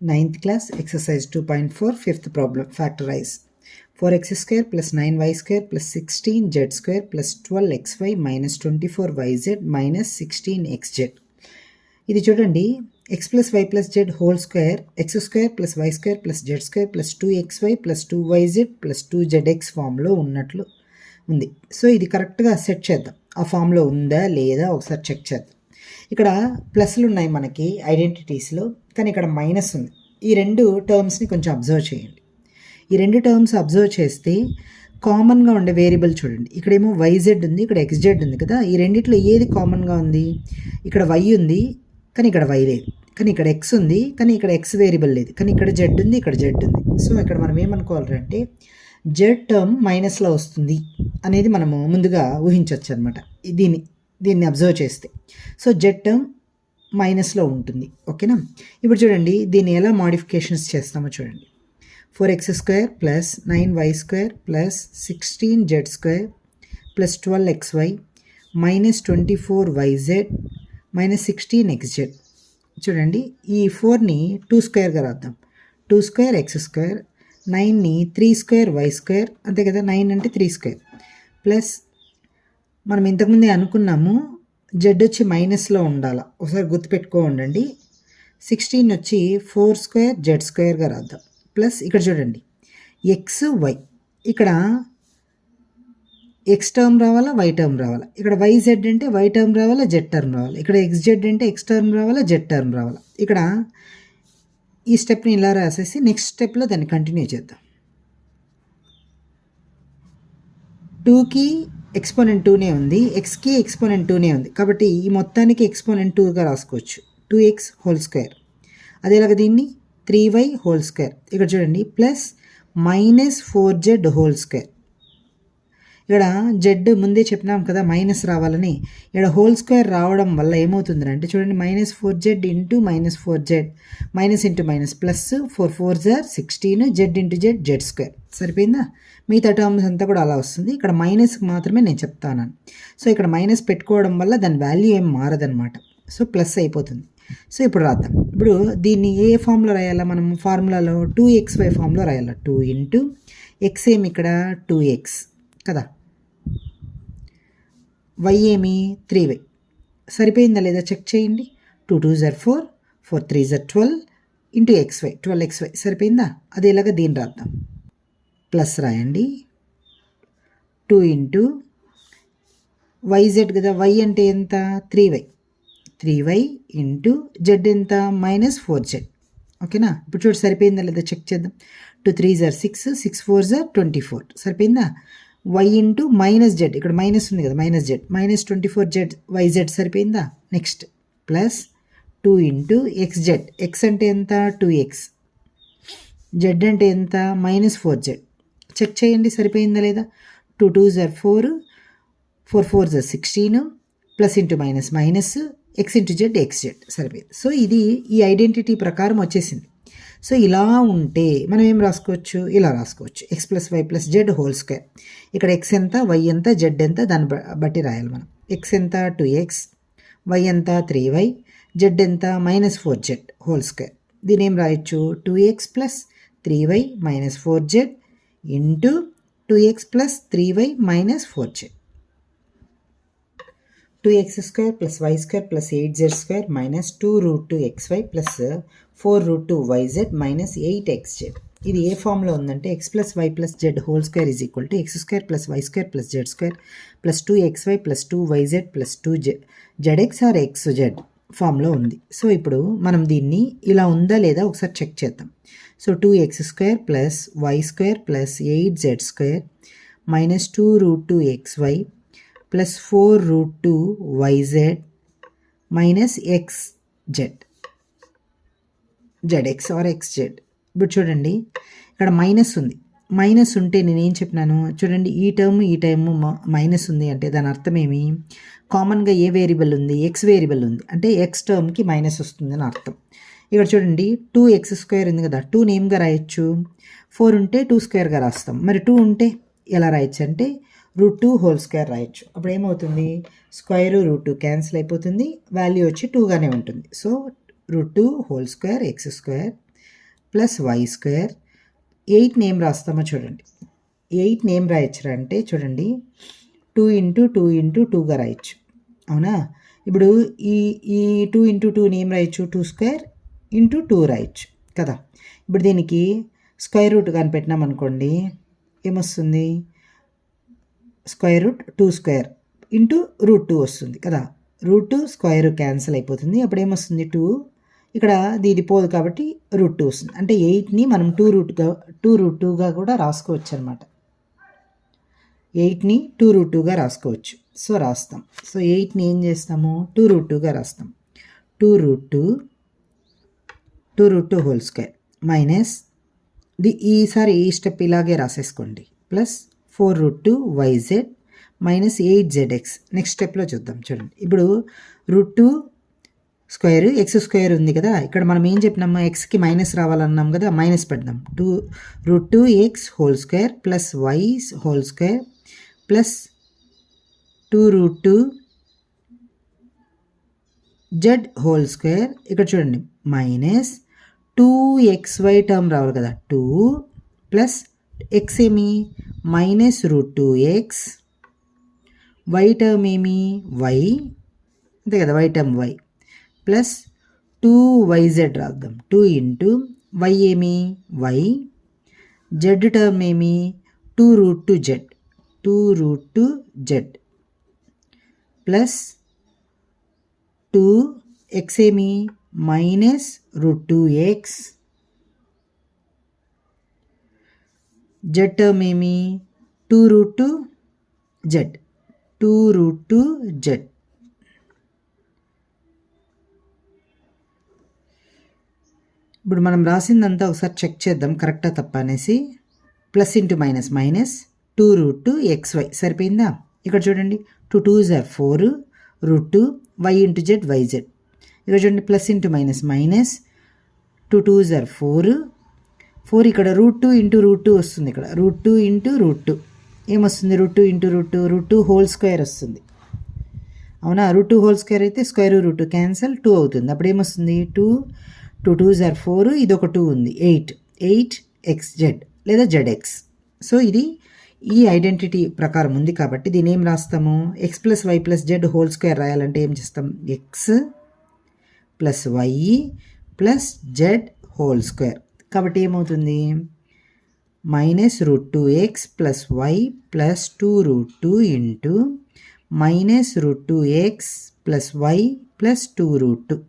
9th class exercise 2.4 fifth problem factorize 4x square plus 9y square plus 16z square plus 12xy minus 24yz minus 16xz. ఇది చూడండి x plus y plus z whole square x square plus y square plus z square plus 2xy plus 2yz plus 2zx ఫామ్లో ఉన్నట్లు ఉంది. So ఇది కరెక్ట్గా set చేద్దాం. ఆ ఫామ్లో ఉందా లేదా ఒకసారి చెక్ చేద్దాం. ఇక్కడ ప్లస్లు ఉన్నాయి మనకి ఐడెంటిటీస్లో, కానీ ఇక్కడ మైనస్ ఉంది. ఈ రెండు టర్మ్స్ని కొంచెం అబ్జర్వ్ చేయండి. ఈ రెండు టర్మ్స్ అబ్జర్వ్ చేస్తే కామన్గా ఉండే వేరియబుల్ చూడండి. ఇక్కడేమో వైజెడ్ ఉంది, ఇక్కడ ఎక్స్జెడ్ ఉంది కదా. ఈ రెండిట్లో ఏది కామన్గా ఉంది? ఇక్కడ వై ఉంది కానీ ఇక్కడ వై లేదు, కానీ ఇక్కడ ఎక్స్ ఉంది కానీ ఇక్కడ ఎక్స్ వేరియబుల్ లేదు, కానీ ఇక్కడ జెడ్ ఉంది, ఇక్కడ జెడ్ ఉంది. సో ఇక్కడ మనం ఏమనుకోవాలంటే జెడ్ టర్మ్ మైనస్లో వస్తుంది అనేది మనము ముందుగా ఊహించవచ్చు అనమాట. దీన్ని అబ్జర్వ్ చేస్తే సో జెడ్ టర్మ్ మైనస్లో ఉంటుంది. ఓకేనా? ఇప్పుడు చూడండి దీన్ని ఎలా మాడిఫికేషన్స్ చేస్తామో చూడండి. 4x square plus 9y square plus 16z square plus 12xy minus 24yz minus 16xz. చూడండి ఈ 4ని 2 స్క్వేర్గా రాద్దాం. 2 స్క్వేర్ x స్క్వేర్, 9ని 3 స్క్వేర్ y స్క్వేర్, అంతే కదా. 9 అంటే 3 స్క్వేర్ ప్లస్ మనం ఇంతకుముందే అనుకున్నాము జెడ్ వచ్చి మైనస్లో ఉండాలి, ఒకసారి గుర్తుపెట్టుకోండి. 16 వచ్చి 4 స్క్వేర్ జెడ్ స్క్వేర్గా రాద్దాం. ప్లస్ ఇక్కడ చూడండి ఎక్స్ వై, ఇక్కడ ఎక్స్ టర్మ్ రావాలా వై టర్మ్ రావాలా, ఇక్కడ వై జెడ్ అంటే వై టర్మ్ రావాలా జెడ్ టర్మ్ రావాలా, ఇక్కడ ఎక్స్ జెడ్ అంటే ఎక్స్ టర్మ్ రావాలా జెడ్ టర్మ్ రావాలా. ఇక్కడ ఈ స్టెప్ని ఇలా రాసేసి నెక్స్ట్ స్టెప్లో దాన్ని కంటిన్యూ చేద్దాం. 2కి ఎక్స్పోనెంట్ 2నే ఉంది, ఎక్స్కి ఎక్స్పోనెంట్ 2నే ఉంది, కాబట్టి ఈ మొత్తానికి ఎక్స్పోనెంట్ 2గా రాసుకోవచ్చు. 2x హోల్ స్క్వేర్, అదేలాగా దీన్ని 3y హోల్ స్క్వేర్. ఇక్కడ చూడండి plus minus 4z whole square. ఇక్కడ జెడ్ ముందే చెప్పినాం కదా మైనస్ రావాలని. ఇక్కడ హోల్ స్క్వేర్ రావడం వల్ల ఏమవుతుందని అంటే చూడండి minus 4z into minus 4z minus into minus plus 4 4 16 Z into Z Z square. సరిపోయిందా? మిగతా టర్మ్స్ అంతా కూడా అలా వస్తుంది. ఇక్కడ మైనస్కి మాత్రమే నేను చెప్తాను. సో ఇక్కడ మైనస్ పెట్టుకోవడం వల్ల దాని వాల్యూ ఏం మారదనమాట. సో ప్లస్ అయిపోతుంది. సో ఇప్పుడు రాద్దాం. ఇప్పుడు దీన్ని ఏ ఫామ్లో రాయాలా? మనం ఫార్ములాలో 2xy ఫామ్లో రాయాలి. 2 ఇంటూ ఎక్స్ ఏమి ఇక్కడ 2x కదా, వై ఏమి 3y. సరిపోయిందా లేదా చెక్ చేయండి. 2 2 4 4 3 12 ఇంటూ xy 12xy సరిపోయిందా? అదేలాగా దీన్ని రాద్దాం. ప్లస్ రాయండి. 2 ఇంటూ వైజెడ్ కదా, వై అంటే ఎంత 3y, 3y ఇంటూ జెడ్ ఎంత మైనస్ 4z. ఓకేనా? ఇప్పుడు చూడు సరిపోయిందా లేదా చెక్ చేద్దాం. 2 3 6 6 4 24 సరిపోయిందా? వై ఇంటూ మైనస్ జెడ్, ఇక్కడ మైనస్ ఉంది కదా minus Z minus 24z YZ సరిపోయిందా? Next plus 2 into XZ, X అంటే ఎంత 2x, జెడ్ అంటే ఎంత మైనస్ 4z. చెక్ చేయండి సరిపోయిందా లేదా. 2 2 4 4 4 16 plus into minus minus X into Z XZ సరిపోయింది. సో ఇది ఈ ఐడెంటిటీ ప్రకారం వచ్చేసింది. సో ఇలా ఉంటే మనం ఏం రాసుకోవచ్చు? ఇలా రాసుకోవచ్చు. X plus Y plus Z whole square. ఇక్కడ ఎక్స్ ఎంత వై ఎంత జెడ్ ఎంత దాన్ని బట్టి రాయాలి మనం. ఎక్స్ ఎంత 2x, వై ఎంత 3y, జెడ్ ఎంత మైనస్ 4z హోల్ స్క్వేర్. దీని ఏం రాయొచ్చు? 2x plus 3y minus 4z into 2x plus 3y minus 4z. 2x square plus Y square plus 8z square minus 2 root 2 xy plus 4 root 2 yz minus 8xz. ఇది ఏ ఫామ్లో ఉందంటే X plus Y plus Z whole square is equal to X square plus Y square plus Z square plus 2xy plus 2yz plus 2zx or xz ఫామ్లో ఉంది. So ఇప్పుడు మనం దీన్ని ఇలా ఉందా లేదా ఒకసారి చెక్ చేద్దాం. So 2x square plus Y square plus 8z square minus 2 root 2 xy plus 4 root 2 yz minus xz zx or xz. ఇప్పుడు చూడండి ఇక్కడ మైనస్ ఉంది. మైనస్ ఉంటే నేను ఏం చెప్పినాను చూడండి, ఈ టర్మ్ మైనస్ ఉంది అంటే దాని అర్థం ఏమి? కామన్గా ఏ వేరియబుల్ ఉంది? ఎక్స్ వేరియబుల్ ఉంది అంటే ఎక్స్ టర్మ్కి మైనస్ వస్తుంది అని అర్థం. ఇక్కడ చూడండి 2x స్క్వేర్ ఉంది కదా, 2 నేమ్గా రాయొచ్చు. 4 ఉంటే 2 స్క్వేర్గా రాస్తాం. మరి 2 ఉంటే ఎలా రాయొచ్చు అంటే రూట్ 2 హోల్ స్క్వేర్ రాయొచ్చు. అప్పుడు ఏమవుతుంది? స్క్వేర్ రూట్ 2 క్యాన్సిల్ అయిపోతుంది, వాల్యూ వచ్చి 2గానే ఉంటుంది. So root 2 whole square X square plus Y square. 8 name రాస్తామో చూడండి. 8 నేమ్ రాయొచ్చురా అంటే చూడండి 2 ఇంటూ 2 ఇంటూ 2గా రాయొచ్చు. అవునా? ఇప్పుడు ఈ 2 ఇంటూ 2 నేమ్ రాయొచ్చు 2 స్క్వేర్ ఇంటూ 2 రాయొచ్చు కదా. ఇప్పుడు దీనికి స్క్వేర్ రూట్ కానీ పెట్టినాం అనుకోండి ఏమొస్తుంది, square root 2 square into root 2 వస్తుంది కదా. రూట్ 2 స్క్వేర్ క్యాన్సిల్ అయిపోతుంది. అప్పుడు ఏమొస్తుంది 2, ఇక్కడ దీని పోదు కాబట్టి రూట్ 2 వస్తుంది. అంటే 8ని మనం 2 రూట్ 2గా కూడా రాసుకోవచ్చు అనమాట. 8ని 2 రూట్ 2గా రాసుకోవచ్చు. సో రాస్తాం. సో 8ని ఏం చేస్తాము 2 రూట్ 2గా రాస్తాం. 2 రూట్ 2 హోల్ స్క్వేర్ మైనస్ ఈసారి ఈ స్టెప్ ఇలాగే రాసేసుకోండి. Plus 4 root 2 YZ minus 8zx. Next స్టెప్లో చూద్దాం చూడండి. ఇప్పుడు రూట్ 2 స్క్వేర్ ఎక్స్ స్క్వేర్ ఉంది కదా, ఇక్కడ మనం ఏం చెప్పినాము ఎక్స్కి మైనస్ రావాలన్నాం కదా, మైనస్ పెడదాం. Root 2x whole square plus Y whole square plus 2 root 2z whole square. ఇక్కడ చూడండి మైనస్ 2xy టర్మ్ రావాలి కదా, 2 ప్లస్ ఎక్స్ ఏమి minus root 2x, Y term ఏమి వై అంతే కదా, Y term Y plus 2yz రాద్దాం. 2 ఇంటూ వై ఏమి వై, జెడ్ టర్మ్ ఏమి 2 రూట్ 2z ప్లస్ 2x ఏమి minus root 2x, Z term ఏమి 2 రూట్ 2z. ఇప్పుడు మనం రాసిందంతా ఒకసారి చెక్ చేద్దాం కరెక్టా తప్ప అనేసి. Plus into minus 2 route 2xy సరిపోయిందా. ఇక్కడ చూడండి 2 2s are 4 root 2 y into Z YZ. ఇక్కడ చూడండి plus into minus 2 2s are 4 ఇక్కడ రూట్ 2 ఇంటూ రూట్ 2 వస్తుంది. ఇక్కడ రూట్ 2 ఇంటూ రూట్ 2 ఏమొస్తుంది, root 2 into root 2 whole square వస్తుంది. అవునా, రూట్ 2 హోల్ స్క్వేర్ అయితే స్క్వేర్ రూట్ 2 క్యాన్సల్ 2 అవుతుంది. అప్పుడు ఏమొస్తుంది 2 2s are 4, ఇది ఒక 2 ఉంది 8xz లేదా zx. సో ఇది ఈ ఐడెంటిటీ ప్రకారం ఉంది కాబట్టి దీని ఏం రాస్తాము, X plus Y plus Z whole square రాయాలంటే ఏం చేస్తాం, X plus Y plus Z whole square. కాబట్టి ఏమవుతుంది minus root 2x plus Y plus 2 root 2 into minus root 2x plus Y plus 2 root 2.